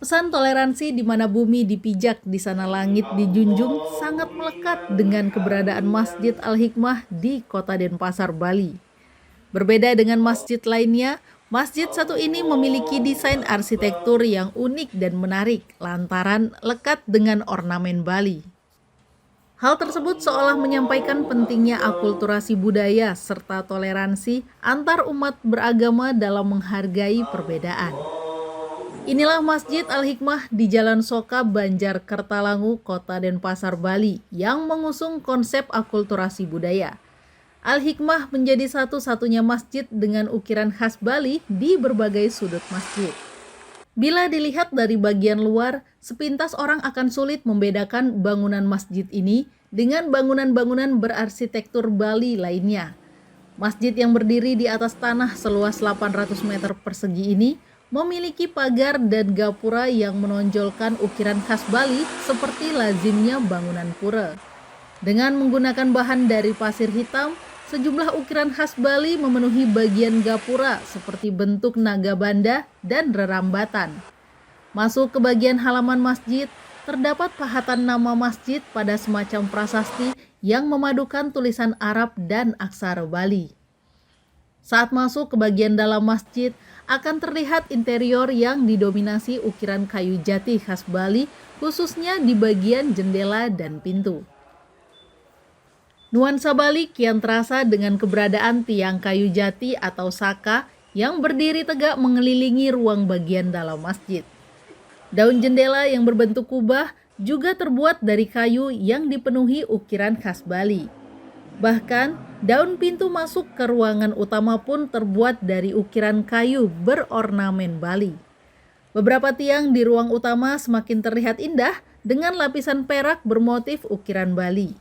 Pesan toleransi di mana bumi dipijak, di sana langit dijunjung sangat melekat dengan keberadaan Masjid Al-Hikmah di Kota Denpasar, Bali. Berbeda dengan masjid lainnya, masjid satu ini memiliki desain arsitektur yang unik dan menarik lantaran lekat dengan ornamen Bali. Hal tersebut seolah menyampaikan pentingnya akulturasi budaya serta toleransi antar umat beragama dalam menghargai perbedaan. Inilah Masjid Al-Hikmah di Jalan Soka, Banjarkertalangu, Kota Denpasar, Bali yang mengusung konsep akulturasi budaya. Al-Hikmah menjadi satu-satunya masjid dengan ukiran khas Bali di berbagai sudut masjid. Bila dilihat dari bagian luar, sepintas orang akan sulit membedakan bangunan masjid ini dengan bangunan-bangunan berarsitektur Bali lainnya. Masjid yang berdiri di atas tanah seluas 800 meter persegi ini memiliki pagar dan gapura yang menonjolkan ukiran khas Bali seperti lazimnya bangunan pura. Dengan menggunakan bahan dari pasir hitam, sejumlah ukiran khas Bali memenuhi bagian gapura seperti bentuk naga banda dan rerambatan. Masuk ke bagian halaman masjid, terdapat pahatan nama masjid pada semacam prasasti yang memadukan tulisan Arab dan aksara Bali. Saat masuk ke bagian dalam masjid, akan terlihat interior yang didominasi ukiran kayu jati khas Bali, khususnya di bagian jendela dan pintu. Nuansa Bali kian terasa dengan keberadaan tiang kayu jati atau saka yang berdiri tegak mengelilingi ruang bagian dalam masjid. Daun jendela yang berbentuk kubah juga terbuat dari kayu yang dipenuhi ukiran khas Bali. Bahkan, daun pintu masuk ke ruangan utama pun terbuat dari ukiran kayu berornamen Bali. Beberapa tiang di ruang utama semakin terlihat indah dengan lapisan perak bermotif ukiran Bali.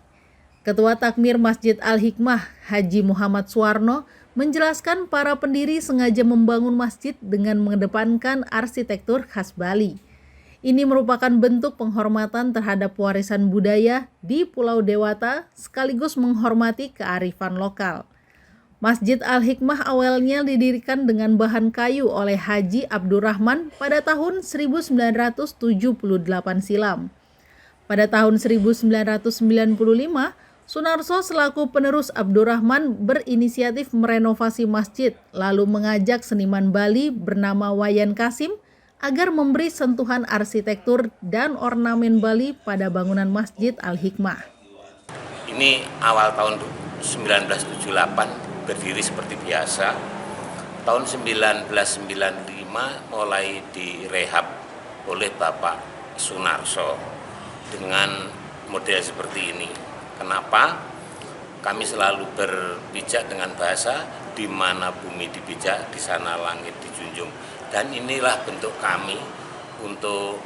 Ketua Takmir Masjid Al-Hikmah, Haji Muhammad Suwarno, menjelaskan para pendiri sengaja membangun masjid dengan mengedepankan arsitektur khas Bali. Ini merupakan bentuk penghormatan terhadap warisan budaya di Pulau Dewata sekaligus menghormati kearifan lokal. Masjid Al-Hikmah awalnya didirikan dengan bahan kayu oleh Haji Abdurrahman pada tahun 1978 silam. Pada tahun 1995, Sunarso selaku penerus Abdurrahman berinisiatif merenovasi masjid lalu mengajak seniman Bali bernama Wayan Kasim agar memberi sentuhan arsitektur dan ornamen Bali pada bangunan Masjid Al-Hikmah. Ini awal tahun 1978 berdiri seperti biasa. Tahun 1995 mulai direhab oleh Bapak Sunarso dengan model seperti ini. Kenapa? Kami selalu berpijak dengan bahasa di mana bumi dipijak, di sana langit dijunjung. Dan inilah bentuk kami untuk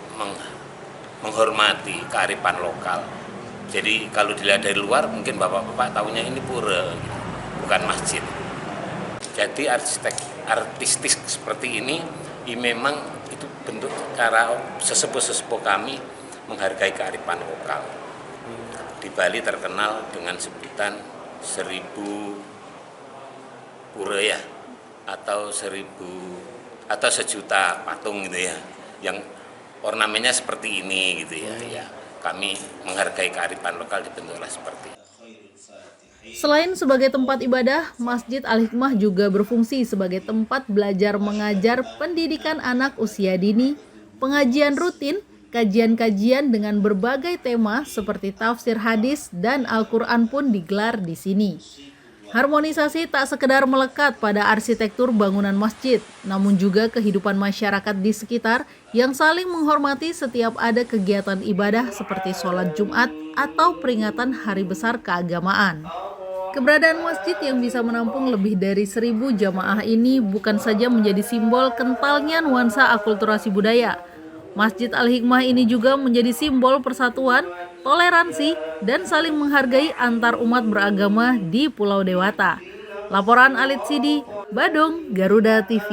menghormati kearifan lokal. Jadi kalau dilihat dari luar mungkin bapak-bapak tahunya ini pura, bukan masjid. Jadi artistik seperti ini memang itu bentuk cara sesepuh-sesepuh kami menghargai kearifan lokal. Di Bali terkenal dengan sebutan 1000 pura ya, atau 1.000 patung gitu ya, yang ornamennya seperti ini gitu ya. Kami menghargai kearifan lokal dibentuklah seperti ini. Selain sebagai tempat ibadah, Masjid Al-Hikmah juga berfungsi sebagai tempat belajar mengajar pendidikan anak usia dini, pengajian rutin, kajian-kajian dengan berbagai tema seperti tafsir hadis dan Al-Quran pun digelar di sini. Harmonisasi tak sekedar melekat pada arsitektur bangunan masjid, namun juga kehidupan masyarakat di sekitar yang saling menghormati setiap ada kegiatan ibadah seperti sholat Jumat atau peringatan hari besar keagamaan. Keberadaan masjid yang bisa menampung lebih dari 1.000 jamaah ini bukan saja menjadi simbol kentalnya nuansa akulturasi budaya. Masjid Al-Hikmah ini juga menjadi simbol persatuan, toleransi, dan saling menghargai antar umat beragama di Pulau Dewata. Laporan Alit Sidi, Badung, Garuda TV.